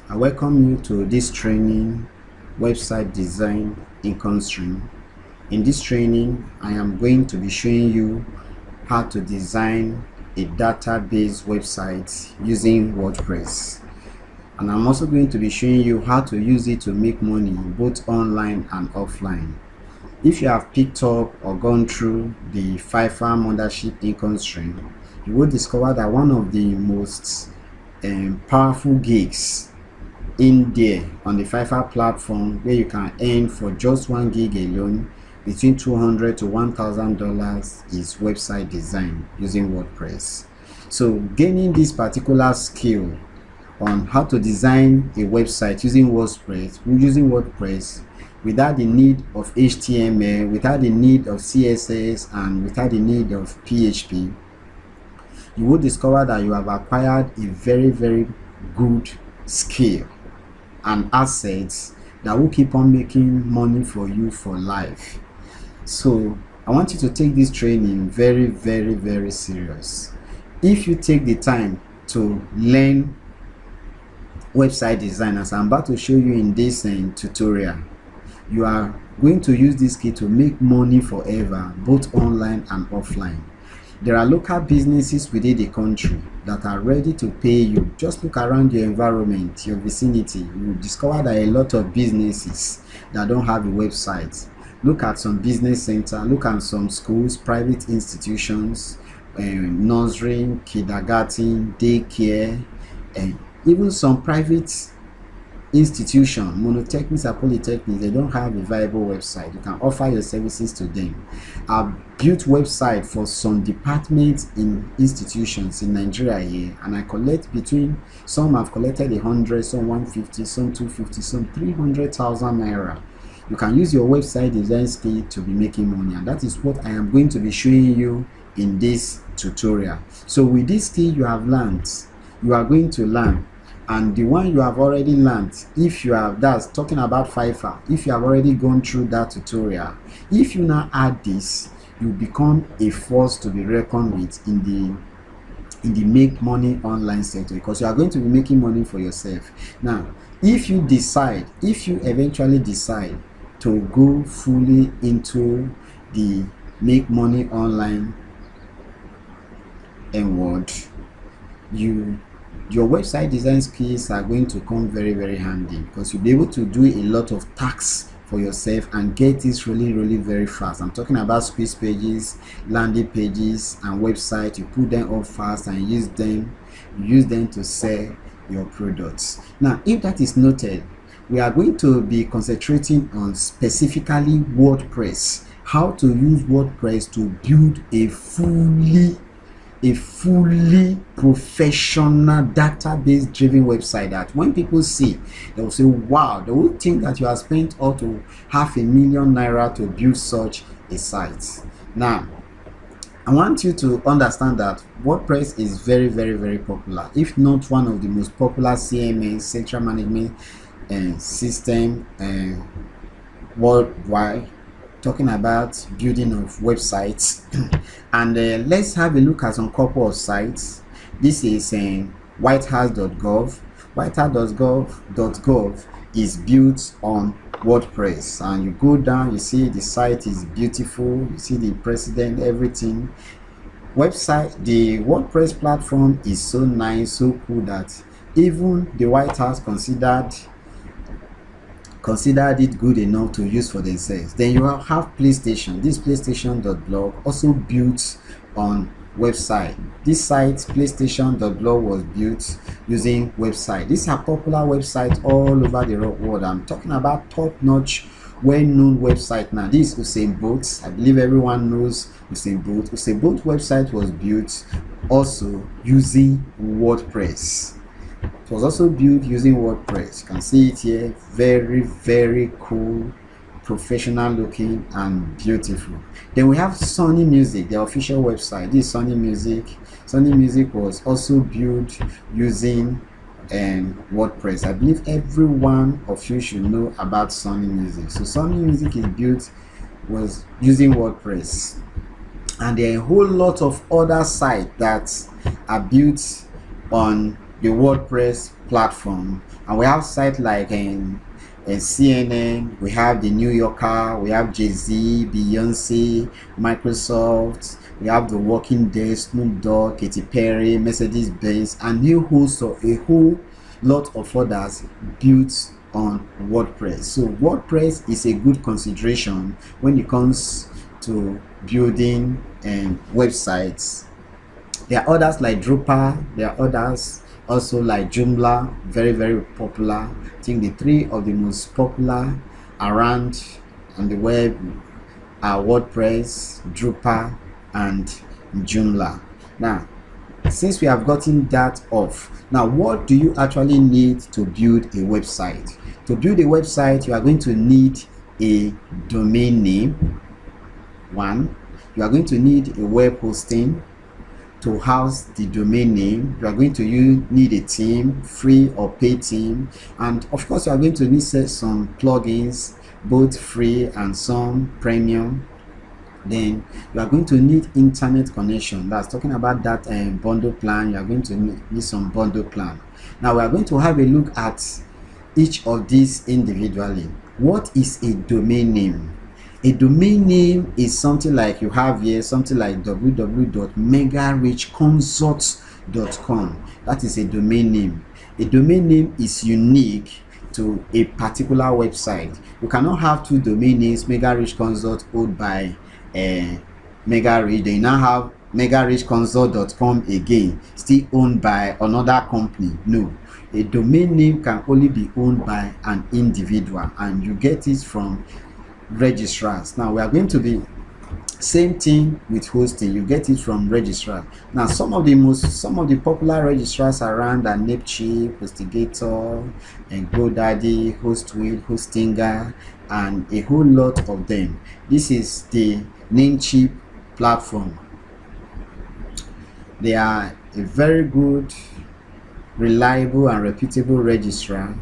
I welcome you to this training, Website Design Income Stream. In this training, I am going to be showing you how to design a database website using WordPress. And I'm also going to be showing you how to use it to make money both online and offline. If you have picked up or gone through the Fiverr Mothership Income Stream, you will discover that one of the most powerful gigs in there on the Fiverr platform, where you can earn for just 1 gig alone between $200 to $1,000, is website design using WordPress. So gaining this particular skill on how to design a website using WordPress without the need of HTML, without the need of CSS, and without the need of PHP, you will discover that you have acquired a very good skill and assets that will keep on making money for you for life. So I want you to take this training very serious. If you take the time to learn website design, as I'm about to show you in this tutorial, you are going to use this skill to make money forever, both online and offline. There are local businesses within the country that are ready to pay you. Just look around your environment, your vicinity. You will discover that a lot of businesses that don't have a website. Look at some business center, look at some schools, private institutions, nursery, kindergarten, daycare, and even some private institution, monotechnics and polytechnics. They don't have a viable website. You can offer your services to them. I've built website for some departments in institutions in Nigeria here, and I collect between, some have collected 100, some 150, some 250, some 300,000 naira. You can use your website design skill to be making money, and that is what I am going to be showing you in this tutorial. So with this skill you have learned, you are going to learn, and the one you have already learned, if you have, that's talking about Fiverr, if you have already gone through that tutorial, if you now add this, you become a force to be reckoned with in the make money online sector, because you are going to be making money for yourself. Now if you eventually decide to go fully into the make money online and world, your website design skills are going to come very handy, because you'll be able to do a lot of tasks for yourself and get this really very fast. I'm talking about squeeze pages, landing pages, and website. You put them up fast and use them to sell your products. Now if that is noted, we are going to be concentrating on specifically WordPress, how to use WordPress to build a fully professional database driven website that when people see, they will say, wow, they will think that you have spent up to $500,000 naira to build such a site. Now I want you to understand that WordPress is very popular, if not one of the most popular CMS, central management system worldwide, talking about building of websites. And let's have a look at some couple of sites. This is whitehouse.gov. whitehouse.gov is built on WordPress, and you go down, you see the site is beautiful, you see the president, everything. The WordPress platform is so nice, so cool, that even the White House considered it good enough to use for themselves. Then you have PlayStation. This PlayStation.blog also built on website. This site PlayStation.blog was built using website. These are popular websites all over the world. I'm talking about top-notch, well-known website. Now this is Usain Bolt. I believe everyone knows Usain Bolt. Usain Bolt website was built also using WordPress. It was also built using WordPress. You can see it here. Very cool, professional looking, and beautiful. Then we have Sony Music, the official website. This is Sony Music. Sony Music was also built using WordPress. I believe every one of you should know about Sony Music. So Sony Music was using WordPress, and there are a whole lot of other sites that are built on the WordPress platform, and we have sites like CNN, we have the New Yorker, we have Jay-Z, Beyonce, Microsoft, we have the Walking Dead, Snoop Dogg, Katy Perry, Mercedes-Benz, and a whole lot of others built on WordPress. So WordPress is a good consideration when it comes to building websites. There are others like Drupal, there are others also like Joomla, very very popular. I think the three of the most popular around on the web are WordPress, Drupal, and Joomla. Now, since we have gotten that off, now what do you actually need to build a website? To build a website, you are going to need a domain name. One, you are going to need a web hosting to house the domain name. You are going to need a theme, free or paid theme, and of course you are going to need some plugins, both free and some premium. Then you are going to need internet connection. That's talking about that bundle plan. You are going to need some bundle plan. Now we are going to have a look at each of these individually. What is a domain name? A domain name is something like you have here, something like www.megarichconsults.com. That is a domain name. A domain name is unique to a particular website. You cannot have two domain names, Mega Rich Consult owned by Mega Rich, then you now have megarichconsult.com again, still owned by another company. No, a domain name can only be owned by an individual, and you get it from registrars. Now we are going to be same thing with hosting. You get it from registrars. Now some of the popular registrars around are Namecheap, Hostigator, and GoDaddy, Hostwheel, Hostinger, and a whole lot of them. This is the Namecheap platform. They are a very good, reliable, and reputable registrar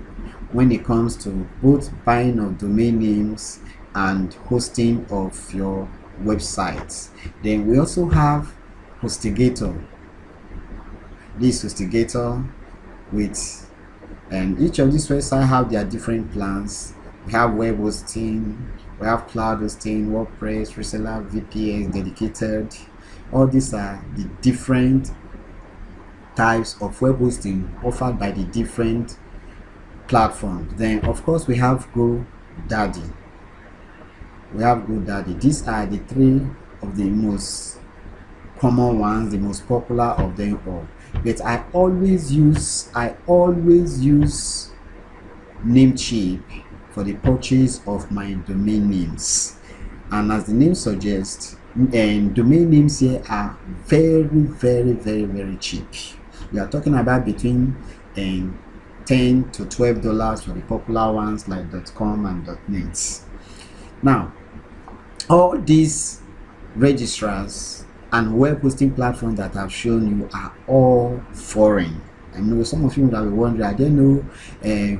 when it comes to both buying of domain names and hosting of your websites. Then we also have Hostigator. This Hostigator with, and each of these websites have their different plans. We have web hosting, we have cloud hosting, WordPress, reseller, VPS, dedicated. All these are the different types of web hosting offered by the different platforms. Then of course we have GoDaddy. These are the three of the most common ones, the most popular of them all. But I always use Namecheap for the purchase of my domain names. And as the name suggests, and domain names here are very very cheap. We are talking about between $10 to $12 for the popular ones like .com and .net. Now all these registrars and web hosting platforms that I've shown you are all foreign. I know some of you that will wonder, are there no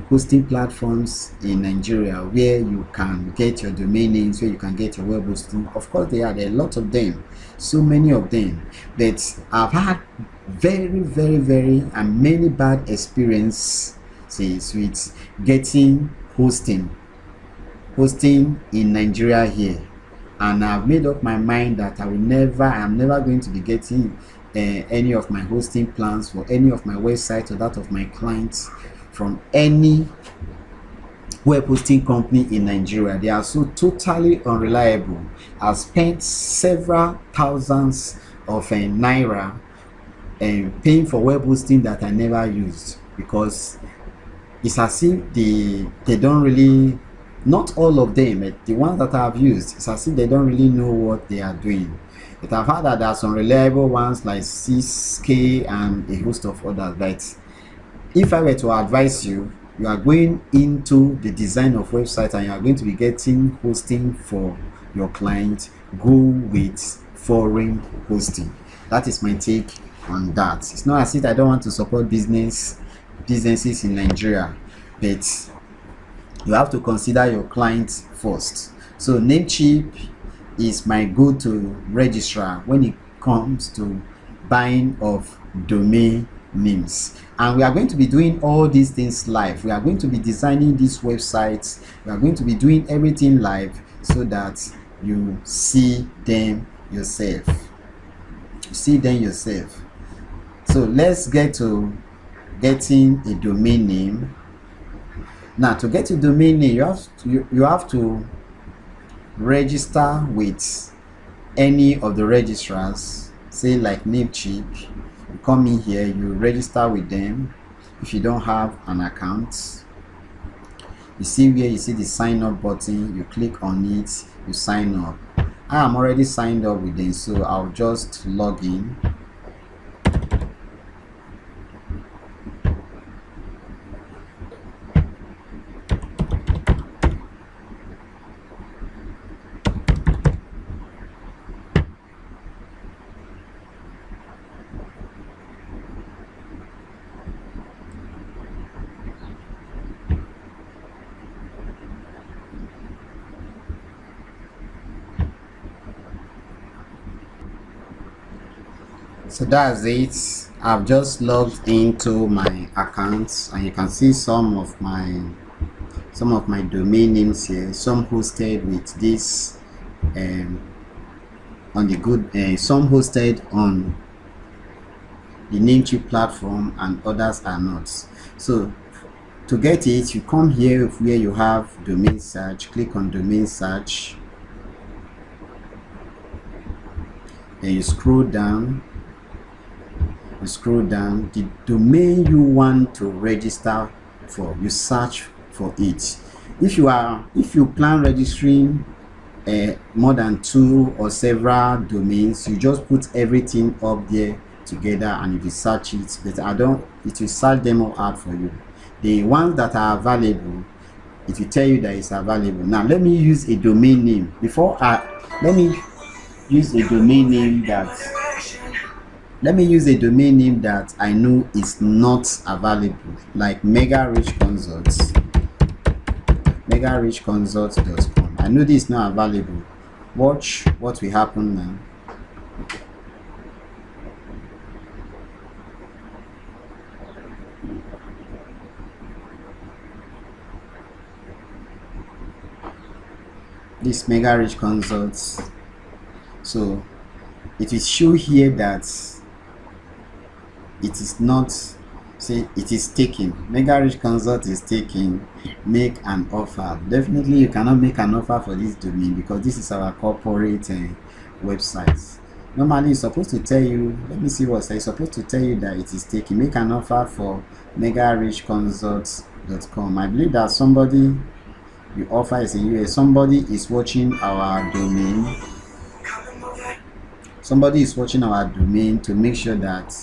hosting platforms in Nigeria where you can get your domain names, where you can get your web hosting? Of course there are a lot of them, so many of them, but I've had very and many bad experiences with getting hosting in Nigeria here, and I've made up my mind that I'm never going to be getting any of my hosting plans for any of my websites or that of my clients from any web hosting company in Nigeria. They are so totally unreliable. I've spent several thousands of naira paying for web hosting that I never used, because it's as if they don't really, not all of them, the ones that I've used, it's as if they don't really know what they are doing. But I've heard that there are some reliable ones like 6K and a host of others. But if I were to advise you, you are going into the design of websites and you are going to be getting hosting for your client, go with foreign hosting. That is my take on that. It's not as if I don't want to support businesses in Nigeria, but you have to consider your clients first. So Namecheap is my go-to registrar when it comes to buying of domain names. And we are going to be doing all these things live. We are going to be designing these websites. We are going to be doing everything live so that you see them yourself. So let's get to getting a domain name. Now, to get a domain name, you have to register with any of the registrars, say like Namecheap. You come in here, you register with them. If you don't have an account, you see where you see the sign up button, you click on it, you sign up. I am already signed up with them, so I'll just log in. So that's it. I've just logged into my accounts, and you can see some of my domain names here. Some hosted with this on the good, some hosted on the Namecheap platform, and others are not. So to get it, you come here where you have domain search, click on domain search, then you scroll down. The domain you want to register for, you search for it. If you plan registering more than 2 or several domains, you just put everything up there together and you will search it. But it will search them all out for you. The ones that are available, it will tell you that it's available. Now let me use a domain name. Let me use a domain name that I know is not available, like megarichconsults.com. I know this is not available. Watch what will happen now. This Mega Rich Consults. So it will show here that it is not, say it is taken. Mega Rich Consult is taking. Make an offer. Definitely you cannot make an offer for this domain because this is our corporate website. Normally it's supposed to tell you, let me see what it's supposed to tell you that it is taken. Make an offer for megarichconsults.com. I believe that somebody, the offer is in US. Somebody is watching our domain. Somebody is watching our domain to make sure that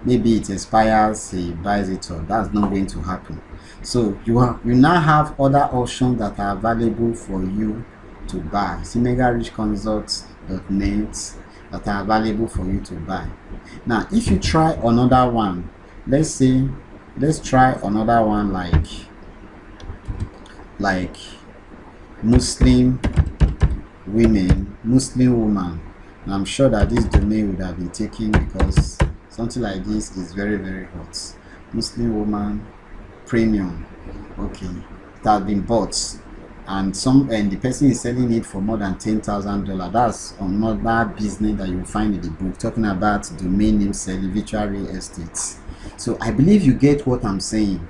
maybe it expires, he buys it, or that's not going to happen. So you now have other options that are available for you to buy. See megarichconsults.net that are available for you to buy. Now if you try another one, let's try another one like Muslim woman. And I'm sure that this domain would have been taken because something like this is very, very hot. Muslim woman premium. Okay, it has been bought, and the person is selling it for more than $10,000. That's another business that you will find in the book, talking about domain name selling, virtual real estate. So I believe you get what I'm saying,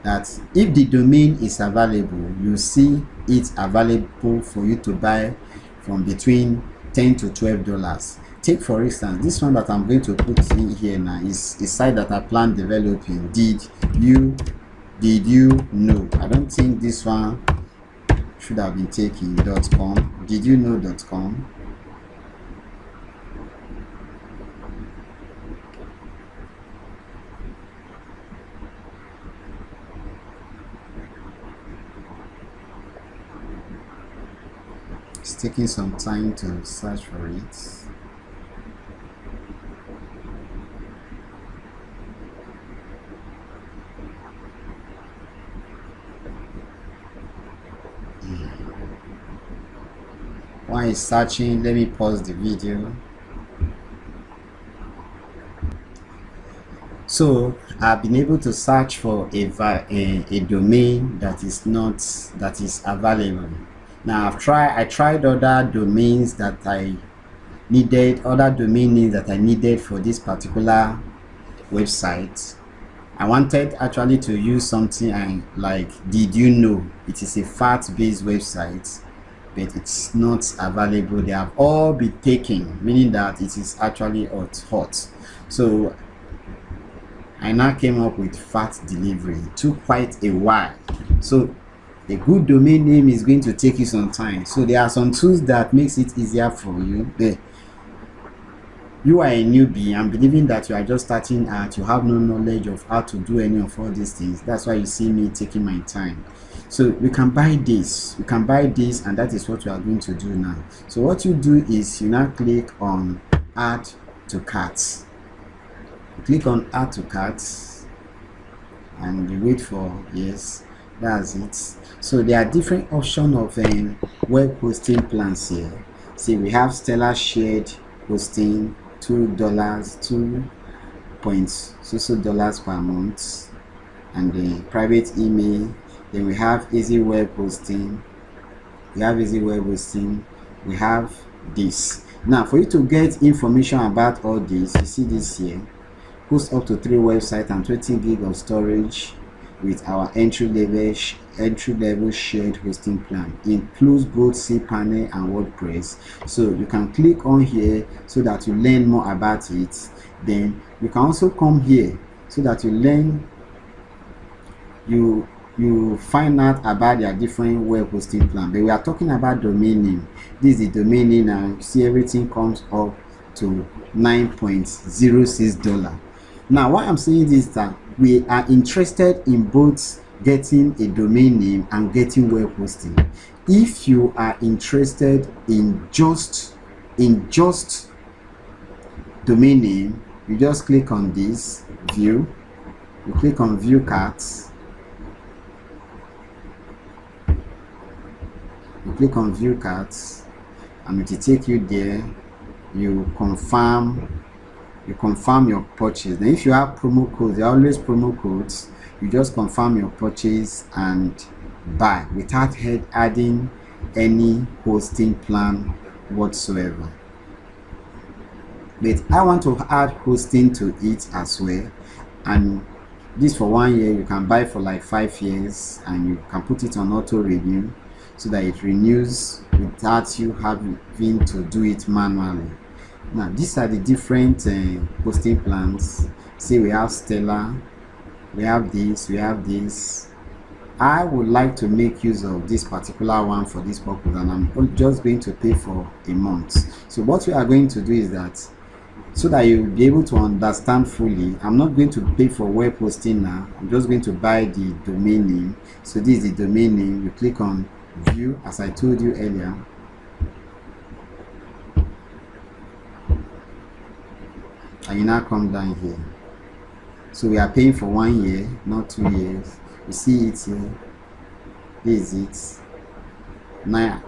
that if the domain is available, you see it's available for you to buy from between $10 to $12. Take for instance this one that I'm going to put in here now is a site that I plan developing. Did you know? I don't think this one should have been taken. .com. Did you know.com? It's taking some time to search for it. While it's searching, let me pause the video. So I've been able to search for a domain that is available. Now I tried other domains that I needed, other domain names that I needed for this particular website. I wanted actually to use something like Did You Know? It is a fact-based website, but it's not available. They have all been taken, meaning that it is actually hot. So I now came up with Fact Delivery. It took quite a while. So a good domain name is going to take you some time. So there are some tools that makes it easier for you. But you are a newbie. I'm believing that you are just starting out. You have no knowledge of how to do any of all these things. That's why you see me taking my time. So we can buy this. We can buy this, and that is what we are going to do now. So what you do is you now click on Add to Cart. Click on Add to Cart, and you wait for yes. That's it. So there are different options of web hosting plans here. See, we have Stellar Shared Hosting, $2, $2.00 per month, and the private email. Then we have Easy Web Hosting. We have this. Now, for you to get information about all this, you see this here. Host up to 3 websites and 20 gig of storage with our entry-level shared hosting plan. Includes both cPanel and WordPress. So you can click on here so that you learn more about it. Then you can also come here so that you learn, you find out about their different web hosting plan. But we are talking about domain name. This is the domain name, and you see everything comes up to $9.06. Now why I'm saying this is that we are interested in both getting a domain name and getting web hosting. If you are interested in just domain name, you just click on this view. You click on view cards. You click on view cards, and it will take you there. You confirm your purchase. Then if you have promo codes, there are always promo codes. You just confirm your purchase and buy without adding any hosting plan whatsoever. But I want to add hosting to it as well, and this for 1 year. You can buy for like 5 years, and you can put it on auto renew so that it renews without you having to do it manually. Now these are the different hosting plans. See, we have Stellar, we have this. I would like to make use of this particular one for this purpose, and I'm just going to pay for a month. So what we are going to do is that, so that you'll be able to understand fully, I'm not going to pay for web hosting now. I'm just going to buy the domain name. So this is the domain name. You click on view, as I told you earlier. And you now come down here. So we are paying for 1 year, not 2 years. You see it here. This is it.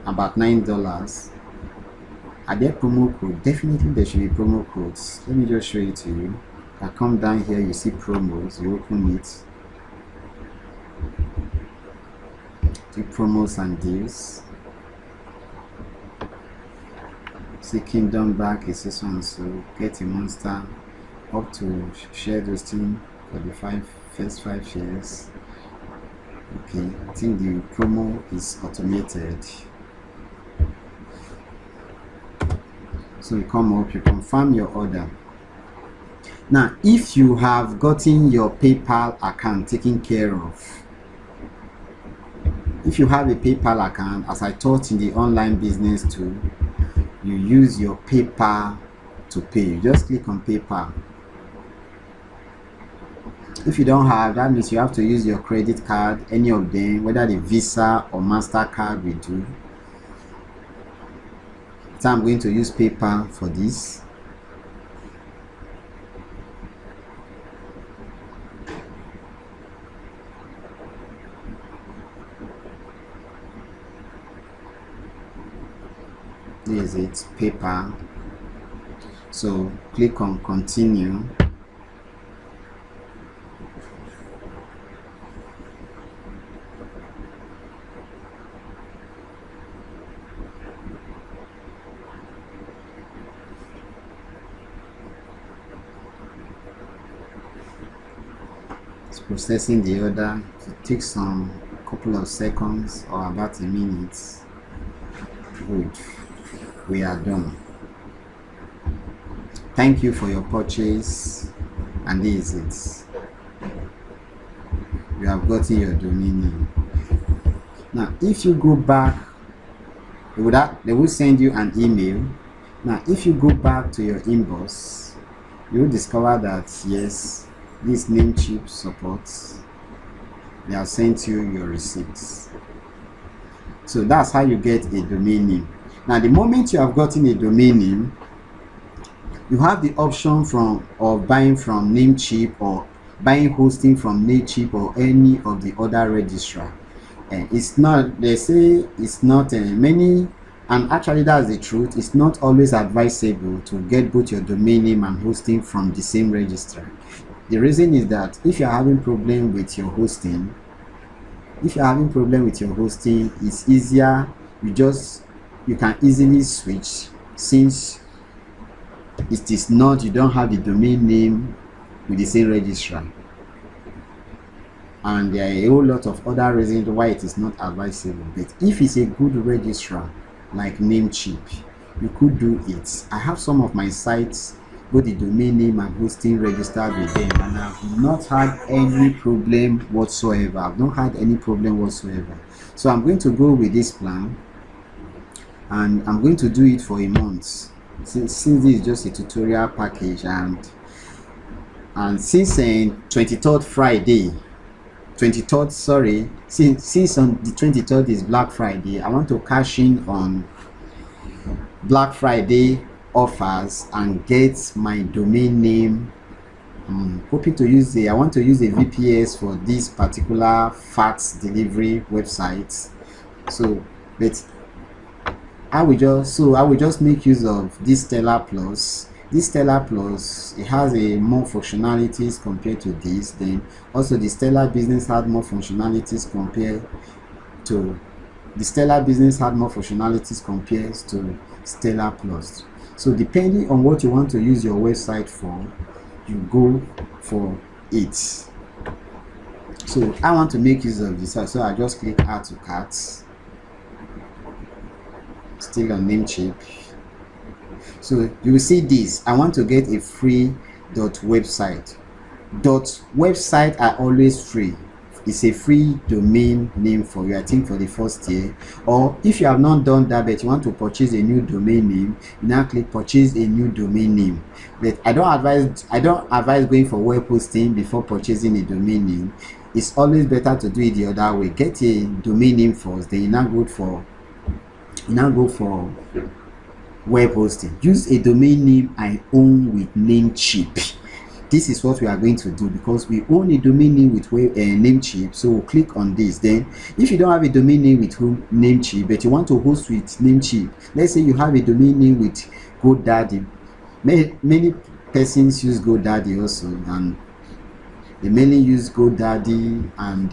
About $9. Are there promo code? Definitely there should be promo codes. Let me just show it to you. I come down here, you see promos, you open it. See promos and deals. See Kingdom Back is this one, so get a monster up to shared hosting for the first 5 years. Okay, I think the promo is automated. So you come up, you confirm your order. Now if you have gotten your PayPal account taken care of, if you have a PayPal account, as I taught in the online business tool, you use your PayPal to pay. You just click on PayPal. If you don't have, that means you have to use your credit card, any of them, whether the Visa or MasterCard will do. So I'm going to use PayPal for this. This is it, PayPal. So click on continue. processing the order. It takes some couple of seconds or about a minute. Good, we are done. Thank you for your purchase, and this is it. You have gotten your domain name. Now if you go back, they will send you an email. Now if you go back to your inbox, you will discover that yes, this Namecheap supports. They have sent you your receipts. So that's how you get a domain name. Now the moment you have gotten a domain name, you have the option of buying from Namecheap or buying hosting from Namecheap or any of the other registrar. And it's not, they say it's not many, and actually that's the truth, it's not always advisable to get both your domain name and hosting from the same registrar. The reason is that if you're having problem with your hosting, it's easier, you can easily switch, since it is not, you don't have the domain name with the same registrar. And there are a whole lot of other reasons why it is not advisable. But if it's a good registrar like Namecheap, you could do it. I have some of my sites, both the domain name and hosting registered with them, and I've not had any problem whatsoever. So I'm going to go with this plan, and I'm going to do it for a month. Since this is just a tutorial package, and since 23rd Friday, since on the 23rd is Black Friday, I want to cash in on Black Friday offers and get my domain name. I'm hoping to use I want to use a VPS for this particular fax delivery website. So I will just make use of this Stellar Plus. This Stellar Plus, it has more functionalities compared to this. Then also the Stellar Business had more functionalities compared to Stellar Plus. So depending on what you want to use your website for, you go for it. So I want to make use of this, so I just click add to cart. Still on Namecheap. So you will see this. I want to get a free .website. .website are always free. It's a free domain name for you, I think, for the first year. Or if you have not done that but you want to purchase a new domain name, you now click purchase a new domain name. But I don't advise going for web hosting before purchasing a domain name. It's always better to do it the other way. Get a domain name first, then you now go for web hosting. Use a domain name I own with Namecheap. This is what we are going to do, because we own a domain name with Namecheap. So we'll click on this. Then if you don't have a domain name with Namecheap but you want to host with Namecheap, let's say you have a domain name with GoDaddy. Many persons use GoDaddy also, and they mainly use GoDaddy and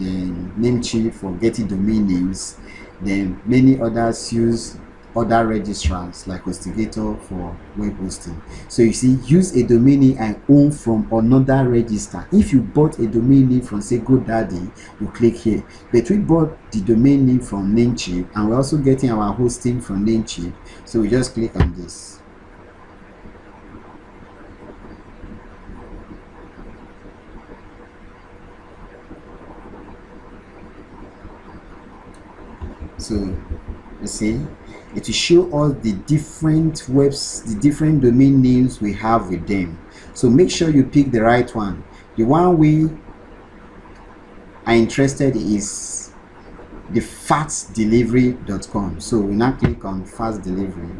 Namecheap for getting domain names. Then many others use other registrars like Hostigator for web hosting. So you see, use a domain name I own from another registrar. If you bought a domain name from, say, GoDaddy, you click here. But we bought the domain name from Namecheap, and we're also getting our hosting from Namecheap. So we just click on this. So you see, it will show us the different domain names we have with them. So make sure you pick the right one. The one we are interested in is the faxdelivery.com. So we now click on fax delivery.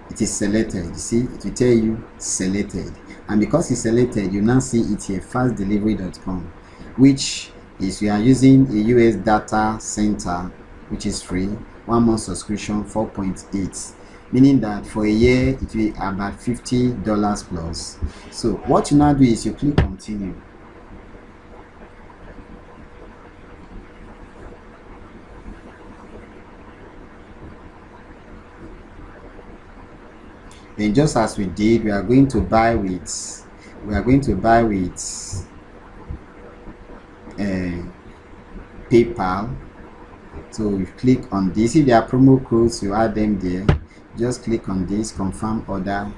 It is selected. You see, it will tell you selected, and because it's selected, you now see it here, faxdelivery.com, which is, we are using a US data center, which is free, 1 month subscription, 4.8, meaning that for a year it will be about $50 plus. So what you now do is you click continue. Then just as we did, we are going to buy with We are going to buy with PayPal. So you click on this. If there are promo codes, you add them there. Just click on this, confirm order.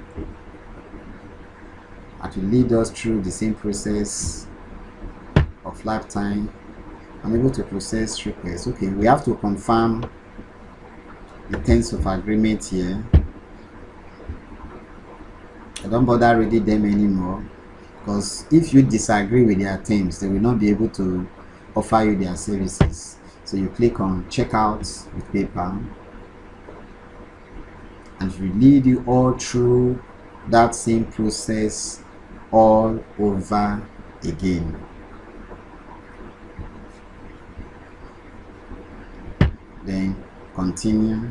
It will lead us through the same process of lifetime. Unable to process request. Okay, we have to confirm the terms of agreement here. I don't bother reading them anymore, because if you disagree with their terms, they will not be able to offer you their services. So you click on checkout with PayPal, and it will lead you all through that same process all over again. Then continue.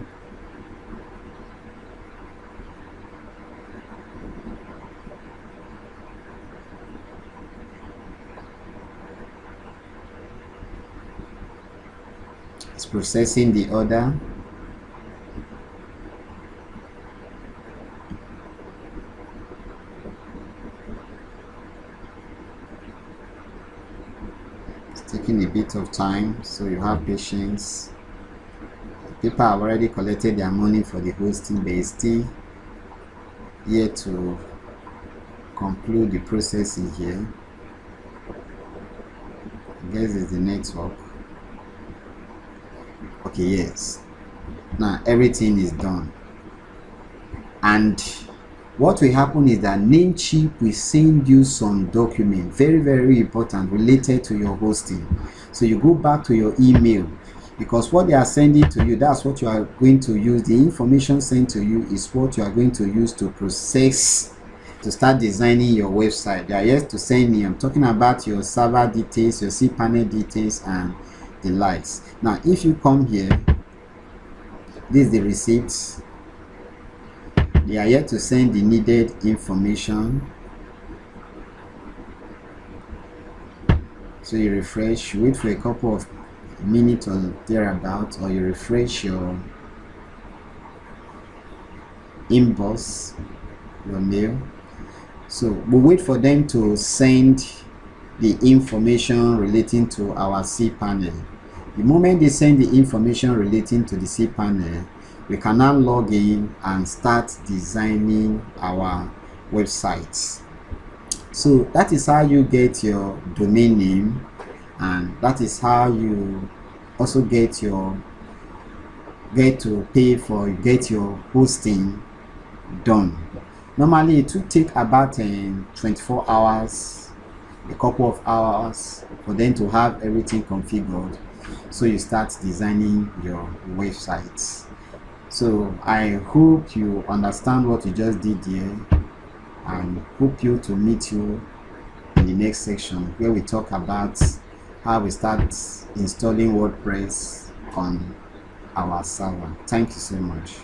It's processing the order. It's taking a bit of time, so you have patience. People have already collected their money for the hosting, but it's still here to conclude the processing here. I guess it's the network. Okay, yes. Now everything is done. And what will happen is that Namecheap will send you some document, very, very important, related to your hosting. So you go back to your email, because what they are sending to you, that's what you are going to use. The information sent to you is what you are going to use to process, to start designing your website. They are yet to send you. I'm talking about your server details, your cPanel details, and the likes. Now if you come here, this is the receipts. They are yet to send the needed information. So you refresh, you wait for a couple of minutes or thereabout, or you refresh your inbox, your mail. So we wait for them to send the information relating to our cPanel. The moment they send the information relating to the cPanel, we can now log in and start designing our websites. So that is how you get your domain name, and that is how you also get to pay for get your hosting done. Normally it will take about 24 hours, a couple of hours, for them to have everything configured, so you start designing your websites. So I hope you understand what you just did here, and hope you to meet you in the next section, where we talk about how we start installing WordPress on our server. Thank you so much.